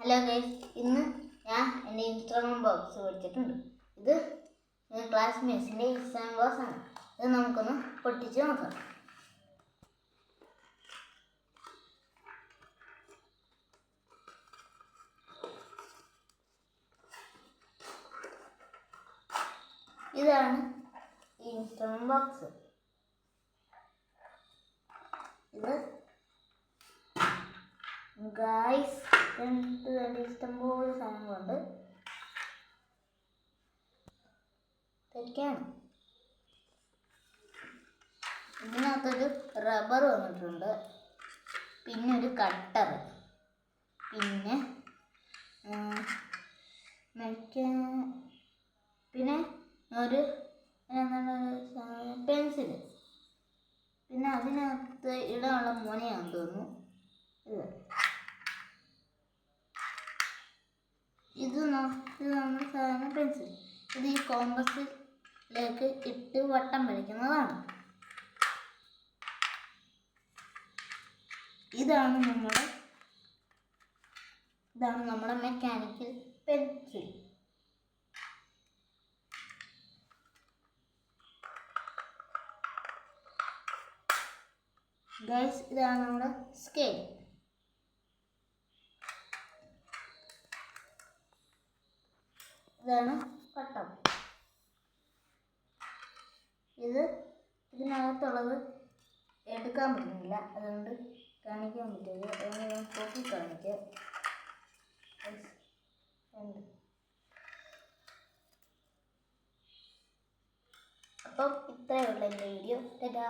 Hello guys, ഇന്ന് ഞാൻ എൻ്റെ ഇൻസ്ട്രുമെൻറ്റ് ബോക്സ് മേടിച്ചിട്ടുണ്ട്. ഇത് ക്ലാസ്മേറ്റ്സിൻ്റെ ഇൻസ്ട്രുമെൻറ്റ് ബോക്സ് ആണ്. ഇത് നമുക്കൊന്ന് പൊട്ടിച്ച് നോക്കാം. ഇതാണ് ഈ ഇൻസ്ട്രുമെൻറ്റ് ബോക്സ്. ഇത് ഗൈസ് ഇഷ്ടംപോലെ സാധനങ്ങളുണ്ട്. തെറ്റാണ്. ഇതിനകത്തൊരു റബ്ബർ വന്നിട്ടുണ്ട്, പിന്നെ ഒരു കട്ടർ, പിന്നെ പിന്നെ ഒരു പെൻസില്, പിന്നെ അതിനകത്ത് ഇടാനുള്ള മുനയാണെന്ന് തോന്നുന്നു. ഇത് നമ്മുടെ സാധാരണ പെൻസിൽ. ഇത് ഈ കോമ്പസിലേക്ക് ഇട്ട് വട്ടം വരയ്ക്കുന്നതാണ്. ഇതാണ് നമ്മുടെ മെക്കാനിക്കൽ പെൻസിൽ. ഗൈസ്, ഇതാണ് നമ്മുടെ സ്കെയിൽ. ഇതാണ് പട്ടം. ഇതിനകത്തുള്ളത് എടുക്കാൻ പറ്റുന്നില്ല, അതുകൊണ്ട് കാണിക്കാൻ പറ്റില്ല. അതുകൊണ്ട് ഞാൻ പൊക്കി കാണിക്കാം. അപ്പം ഇത്രയേ ഉള്ളൂ എൻ്റെ വീഡിയോ. ടാറ്റാ.